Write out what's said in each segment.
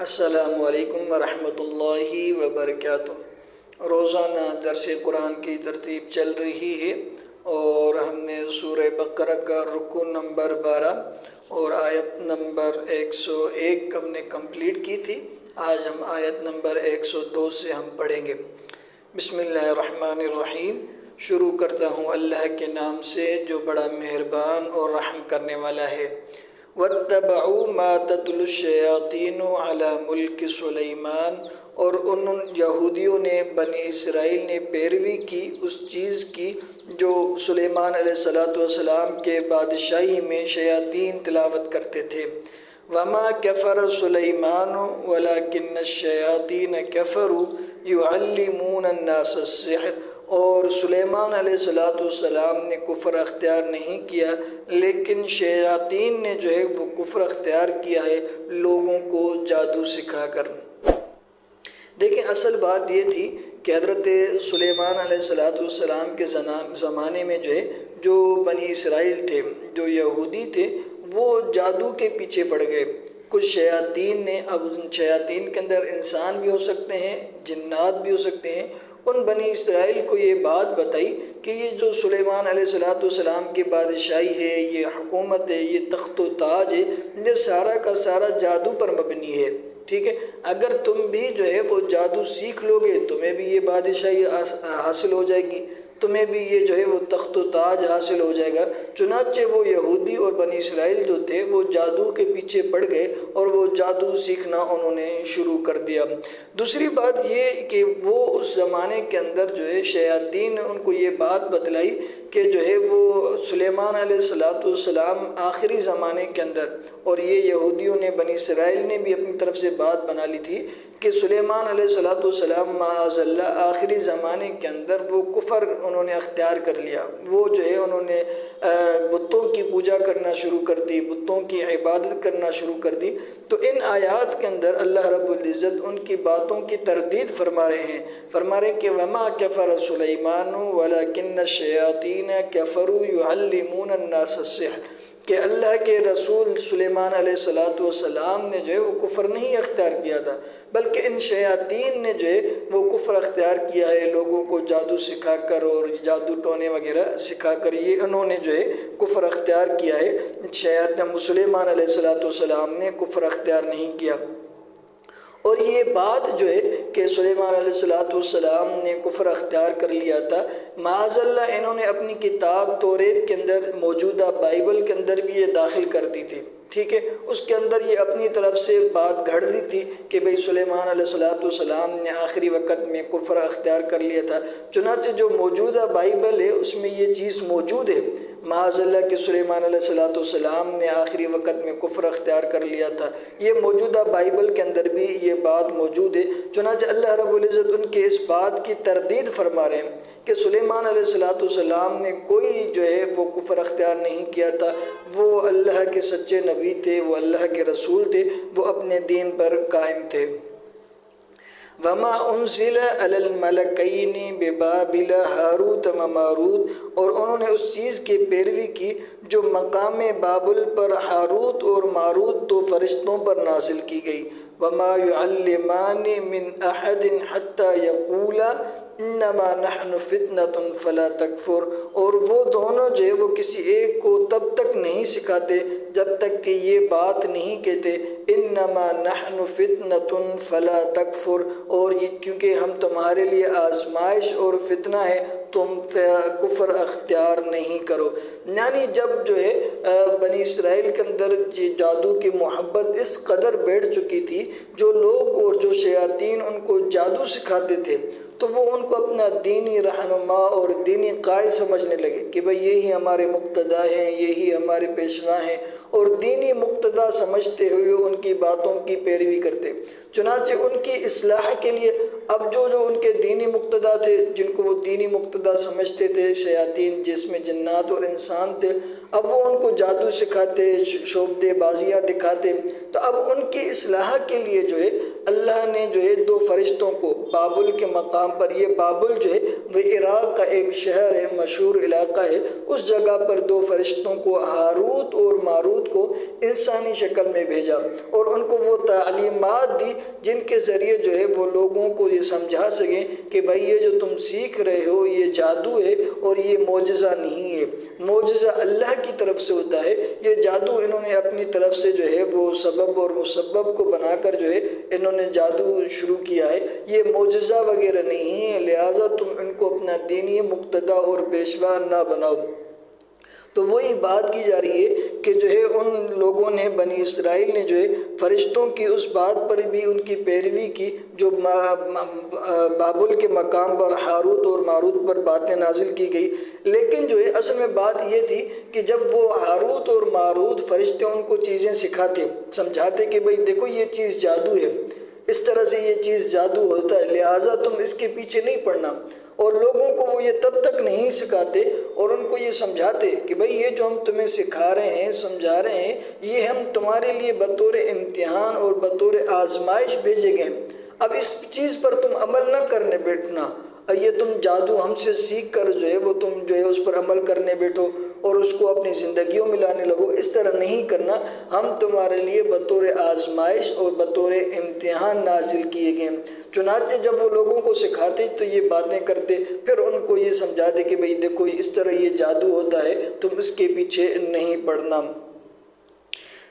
السلام علیکم ورحمۃ اللہ وبرکاتہ۔ روزانہ درس قرآن کی ترتیب چل رہی ہے اور ہم نے سورہ بقرہ کا رکوع نمبر 12 اور آیت نمبر 101 ہم نے کمپلیٹ کی تھی۔ آج ہم آیت نمبر 102 سے ہم پڑھیں گے۔ بسم اللہ الرحمن الرحیم۔ شروع کرتا ہوں اللہ کے نام سے جو بڑا مہربان اور رحم کرنے والا ہے۔ وَاتَّبَعُوا مَا تَتْلُو الشَّيَاطِينُ عَلَى مُلْكِ سُلَيْمَانَ، اور ان یہودیوں نے بنی اسرائیل نے پیروی کی اس چیز کی جو سلیمان علیہ السلام کے بادشاہی میں شیاطین تلاوت کرتے تھے۔ وَمَا كَفَرَ سُلَيْمَانُ وَلَكِنَّ الشَّيَاطِينَ كَفَرُوا يُعَلِّمُونَ النَّاسَ السِّحْرَ، اور سلیمان علیہ السلام نے کفر اختیار نہیں کیا، لیکن شیاطین نے جو ہے وہ کفر اختیار کیا ہے لوگوں کو جادو سکھا کر۔ دیکھیں، اصل بات یہ تھی کہ حضرت سلیمان علیہ السلام کے زمانے میں جو ہے جو بنی اسرائیل تھے، جو یہودی تھے، وہ جادو کے پیچھے پڑ گئے۔ کچھ شیاطین نے، اب شیاطین کے اندر انسان بھی ہو سکتے ہیں، جنات بھی ہو سکتے ہیں، ان بنی اسرائیل کو یہ بات بتائی کہ یہ جو سلیمان علیہ السلام کی بادشاہی ہے، یہ حکومت ہے، یہ تخت و تاج ہے، یہ سارا کا سارا جادو پر مبنی ہے۔ ٹھیک ہے، اگر تم بھی جو ہے وہ جادو سیکھ لو گے، تمہیں بھی یہ بادشاہی حاصل ہو جائے گی، تمہیں بھی یہ جو ہے وہ تخت و تاج حاصل ہو جائے گا۔ چنانچہ وہ یہودی اور بنی اسرائیل جو تھے وہ جادو کے پیچھے پڑ گئے اور وہ جادو سیکھنا انہوں نے شروع کر دیا۔ دوسری بات یہ کہ وہ اس زمانے کے اندر جو ہے شیاطین نے ان کو یہ بات بتلائی کہ جو ہے وہ سلیمان علیہ السلام آخری زمانے کے اندر، اور یہ یہودیوں نے، بنی اسرائیل نے بھی اپنی طرف سے بات بنا لی تھی کہ سلیمان علیہ السلام معاذ اللہ آخری زمانے کے اندر وہ کفر انہوں نے اختیار کر لیا۔ وہ جو ہے انہوں نے بتوں کی پوجا کرنا شروع کر دی، بتوں کی عبادت کرنا شروع کر دی۔ تو ان آیات کے اندر اللہ رب العزت ان کی باتوں کی تردید فرما رہے ہیں، فرما رہے ہیں کہ وَمَا كَفَرَ سُلَيْمَانُ وَلَكِنَّ الشَّيَاطِينَ كَفَرُوا يُعَلِّمُونَ النَّاسَ السِّحْرَ، کہ اللہ کے رسول سلیمان علیہ السلام نے جو ہے وہ کفر نہیں اختیار کیا تھا، بلکہ ان شیاطین نے جو ہے وہ کفر اختیار کیا ہے، لوگوں کو جادو سکھا کر اور جادو ٹونے وغیرہ سکھا کر یہ انہوں نے جو ہے کفر اختیار کیا ہے۔ شیاطین سلیمان علیہ السلام نے کفر اختیار نہیں کیا۔ اور یہ بات جو ہے کہ سلیمان علیہ السلام نے کفر اختیار کر لیا تھا، معاذ اللہ انہوں نے اپنی کتاب توریت کے اندر، موجودہ بائبل کے اندر بھی یہ داخل کر دی تھی۔ ٹھیک ہے، اس کے اندر یہ اپنی طرف سے بات گھڑ دی تھی کہ بھئی سلیمان علیہ السلام نے آخری وقت میں کفر اختیار کر لیا تھا۔ چنانچہ جو موجودہ بائبل ہے اس میں یہ چیز موجود ہے، معاذ اللہ کہ سلیمان علیہ السلام نے آخری وقت میں کفر اختیار کر لیا تھا، یہ موجودہ بائبل کے اندر بھی یہ بات موجود ہے۔ چنانچہ اللہ رب العزت ان کے اس بات کی تردید فرما رہے ہیں کہ سلیمان علیہ السلام نے کوئی جو ہے وہ کفر اختیار نہیں کیا تھا، وہ اللہ کے سچے نبی تھے، وہ اللہ کے رسول تھے، وہ اپنے دین پر قائم تھے۔ وَمَا أُنزِلَ عَلَى الْمَلَكَيْنِ بِبَابِلَ هَارُوتَ وَمَارُوتَ، اور انہوں نے اس چیز کی پیروی کی جو مقام بابل پر ہاروت اور ماروت دو فرشتوں پر نازل کی گئی۔ وَمَا يُعَلِّمَانِ مِنْ أَحَدٍ حَتَّى يَقُولَا إِنَّمَا نَحْنُ فِتْنَةٌ فَلَا تَكْفُرْ، اور وہ دونوں جو ہے وہ کسی ایک کو تب تک نہیں سکھاتے جب تک کہ یہ بات نہیں کہتے إِنَّمَا نَحْنُ فِتْنَةٌ فَلَا تَكْفُرْ، اور یہ کیونکہ ہم تمہارے لیے آزمائش اور فتنہ ہے، تم کفر اختیار نہیں کرو۔ یعنی جب جو ہے بنی اسرائیل کے اندر جادو کی محبت اس قدر بیٹھ چکی تھی، جو لوگ اور جو شیاطین ان کو جادو سکھاتے تھے، تو وہ ان کو اپنا دینی رہنما اور دینی قائد سمجھنے لگے کہ بھئی یہی ہمارے مقتدا ہیں، یہی ہمارے پیشوا ہیں، اور دینی مقتدا سمجھتے ہوئے ان کی باتوں کی پیروی کرتے۔ چنانچہ ان کی اصلاح کے لیے اب جو ان کے دینی مقتدا تھے، جن کو وہ دینی مقتدا سمجھتے تھے، شیاطین جس میں جنات اور انسان تھے، اب وہ ان کو جادو سکھاتے، شعبدے بازیاں دکھاتے۔ تو اب ان کی اصلاح کے لیے جو ہے اللہ نے جو ہے دو فرشتوں کو بابل کے مقام پر، یہ بابل جو ہے وہ عراق کا ایک شہر ہے، مشہور علاقہ ہے، اس جگہ پر دو فرشتوں کو ہاروت اور ماروت کو انسانی شکل میں بھیجا اور ان کو وہ تعلیمات دی جن کے ذریعے جو ہے وہ لوگوں کو یہ سمجھا سکیں کہ بھائی یہ جو تم سیکھ رہے ہو یہ جادو ہے اور یہ معجزہ نہیں ہے، معجزہ اللہ کی طرف سے ہوتا ہے، یہ جادو انہوں نے اپنی طرف سے جو ہے وہ سبب اور مسبب کو بنا کر جو ہے انہوں نے جادو شروع کیا ہے، یہ معجزہ وغیرہ نہیں ہے، لہٰذا تم ان کو اپنا دینی مقتدا اور پیشوا نہ بناؤ۔ تو وہی بات کی جا رہی ہے کہ جو ہے ان لوگوں نے، بنی اسرائیل نے جو ہے فرشتوں کی اس بات پر بھی ان کی پیروی کی جو بابل کے مقام پر ہاروت اور ماروت پر باتیں نازل کی گئی، لیکن جو ہے اصل میں بات یہ تھی کہ جب وہ ہاروت اور ماروت فرشتے ان کو چیزیں سکھاتے، سمجھاتے کہ بھئی دیکھو یہ چیز جادو ہے، اس طرح سے یہ چیز جادو ہوتا ہے، لہٰذا تم اس کے پیچھے نہیں پڑنا، اور لوگوں کو وہ یہ تب تک نہیں سکھاتے اور ان کو یہ سمجھاتے کہ بھئی یہ جو ہم تمہیں سکھا رہے ہیں، سمجھا رہے ہیں، یہ ہم تمہارے لیے بطور امتحان اور بطور آزمائش بھیجے گئے، اب اس چیز پر تم عمل نہ کرنے بیٹھنا، یہ تم جادو ہم سے سیکھ کر جو ہے وہ تم جو ہے اس پر عمل کرنے بیٹھو اور اس کو اپنی زندگیوں میں لانے لگو، اس طرح نہیں کرنا، ہم تمہارے لیے بطور آزمائش اور بطور امتحان نازل کیے گئے۔ چنانچہ جب وہ لوگوں کو سکھاتے تو یہ باتیں کرتے، پھر ان کو یہ سمجھاتے کہ بھئی دیکھو اس طرح یہ جادو ہوتا ہے، تم اس کے پیچھے نہیں پڑنا۔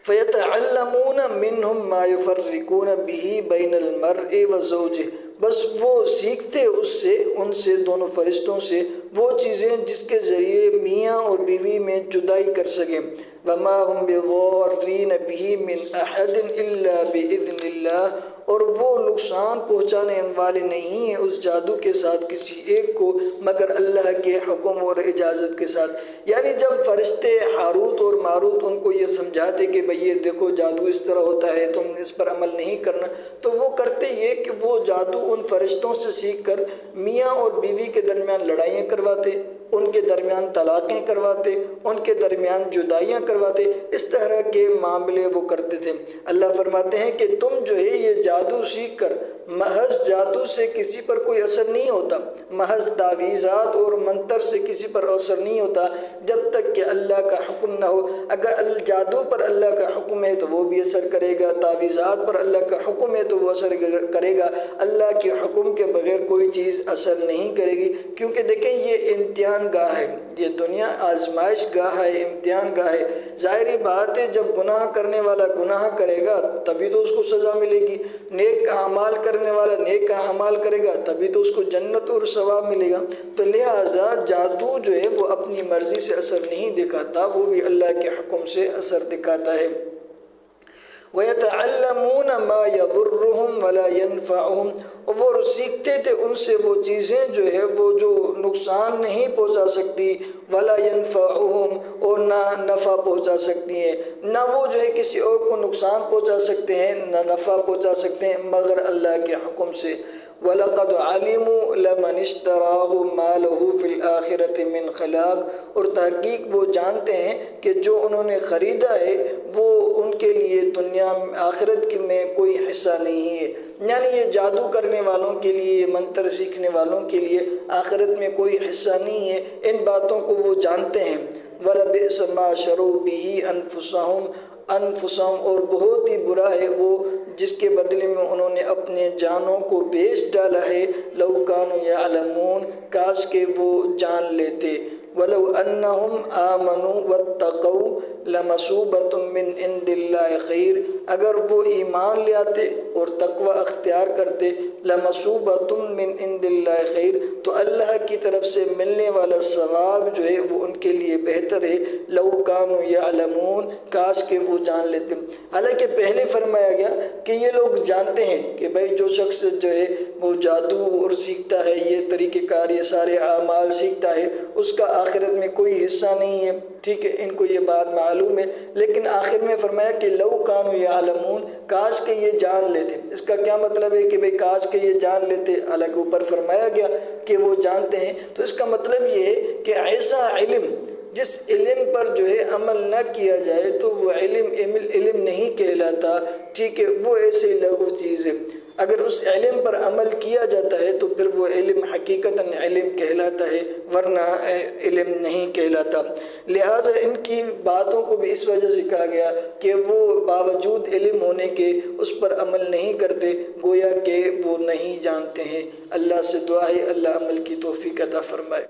فَيَتَعَلَّمُونَ مِنْهُمْ مَا يُفَرِّقُونَ بِهِ بَيْنَ الْمَرْءِ وَزَوْجِهِ، بس وہ سیکھتے ان سے دونوں فرشتوں سے وہ چیزیں جس کے ذریعے میاں اور بیوی میں جدائی کر سکیں۔ وَمَا هُمْ بِضَارِّينَ بِهِ مِنْ أَحَدٍ إِلَّا بِإِذْنِ اللَّهِ، اور وہ نقصان پہنچانے والے نہیں ہیں اس جادو کے ساتھ کسی ایک کو مگر اللہ کے حکم اور اجازت کے ساتھ۔ یعنی جب فرشتے ہاروت اور ماروت ان کو یہ سمجھاتے کہ بھئی یہ دیکھو جادو اس طرح ہوتا ہے، تم اس پر عمل نہیں کرنا، تو وہ کرتے یہ کہ وہ جادو ان فرشتوں سے سیکھ کر میاں اور بیوی کے درمیان لڑائیاں کرواتے، ان کے درمیان طلاقیں کرواتے، ان کے درمیان جدائیاں کرواتے، اس طرح کے معاملے وہ کرتے تھے۔ اللہ فرماتے ہیں کہ تم جو ہے یہ جادو سیکھ کر، محض جادو سے کسی پر کوئی اثر نہیں ہوتا، محض تعویذات اور منتر سے کسی پر اثر نہیں ہوتا جب تک کہ اللہ کا حکم نہ ہو۔ اگر جادو پر اللہ کا حکم ہے تو وہ بھی اثر کرے گا، تعویذات پر اللہ کا حکم ہے تو وہ اثر کرے گا، اللہ کے حکم کے بغیر کوئی چیز اثر نہیں کرے گی، کیونکہ دیکھیں یہ امتحان گاہ ہے، یہ دنیا آزمائش گاہ ہے، امتحان گاہ ہے۔ ظاہری بات ہے جب گناہ کرنے والا گناہ کرے گا تبھی تو اس کو سزا ملے گی، نیک اعمال کرنے والا نیک اعمال کرے گا تبھی تو اس کو جنت اور ثواب ملے گا۔ تو لہٰذا جادو جو ہے وہ اپنی مرضی سے اثر نہیں دکھاتا، وہ بھی اللہ کے حکم سے اثر دکھاتا ہے۔ وَيَتَعَلَّمُونَ مَا يَضُرُّهُمْ وَلَا يَنْفَعُهُمْ، اور وہ سیکھتے تھے ان سے وہ چیزیں جو ہے وہ جو نقصان نہیں پہنچا سکتی، وَلَا يَنْفَعُهُمْ، اور نہ نفع پہنچا سکتی ہیں، نہ وہ جو ہے کسی اور کو نقصان پہنچا سکتے ہیں نہ نفع پہنچا سکتے ہیں مگر اللہ کے حکم سے۔ وَلَقَدْ عَلِمُوا لَمَنِ اشْتَرَاهُ مَا لَهُ فِي الْآخِرَةِ مِنْ خَلَاقٍ، اور تحقیق وہ جانتے ہیں کہ جو انہوں نے خریدا ہے وہ ان کے لیے دنیا آخرت میں کوئی حصہ نہیں ہے، یعنی یہ جادو کرنے والوں کے لیے، یہ منتر سیکھنے والوں کے لیے آخرت میں کوئی حصہ نہیں ہے، ان باتوں کو وہ جانتے ہیں۔ وَلَبِئْسَ مَا شَرَوْا بِهِ أَنفُسَهُمْ، اور بہت ہی برا ہے وہ جس کے بدلے میں انہوں نے اپنے جانوں کو بیچ ڈالا ہے، لَوْ كَانُوا يَعْلَمُونَ، کاش کہ وہ جان لیتے۔ وَلَوْ أَنَّهُمْ آمَنُوا وَاتَّقَوْا لَمَثُوبَةٌ مِّنْ عِندِ اللَّهِ خَيْرٌ، اگر وہ ایمان لے آتے اور تقوی اختیار کرتے، لَمَثُوبَةٌ مِّنْ عِندِ اللَّهِ خَيْرٌ، تو اللہ کی طرف سے ملنے والا ثواب جو ہے وہ ان کے لیے بہتر ہے، لَوْ كَانُوا يَعْلَمُونَ، کاش کہ وہ جان لیتے۔ حالانکہ پہلے فرمایا گیا کہ یہ لوگ جانتے ہیں کہ بھائی جو شخص جو ہے وہ جادو اور سیکھتا ہے، یہ طریقہ کار، یہ سارے اعمال سیکھتا ہے، اس کا آخرت میں کوئی حصہ نہیں ہے، ٹھیک ہے، ان کو یہ بات معلوم ہے، لیکن آخر میں فرمایا کہ لَوْ كَانُوا يَعْلَمُونَ، کاش کہ یہ جان لیتے۔ اس کا کیا مطلب ہے کہ بھائی کاش کہ یہ جان لیتے، حالانکہ اوپر فرمایا گیا کہ وہ جانتے ہیں، تو اس کا مطلب یہ ہے کہ ایسا علم جس علم پر جو ہے عمل نہ کیا جائے تو وہ علم نہیں کہلاتا، ٹھیک ہے، وہ ایسے لغو چیز ہے۔ اگر اس علم پر عمل کیا جاتا ہے تو پھر وہ علم حقیقتاً علم کہلاتا ہے، ورنہ علم نہیں کہلاتا۔ لہٰذا ان کی باتوں کو بھی اس وجہ سے کہا گیا کہ وہ باوجود علم ہونے کے اس پر عمل نہیں کرتے، گویا کہ وہ نہیں جانتے ہیں۔ اللہ سے دعا ہے اللہ عمل کی توفیق عطا فرمائے۔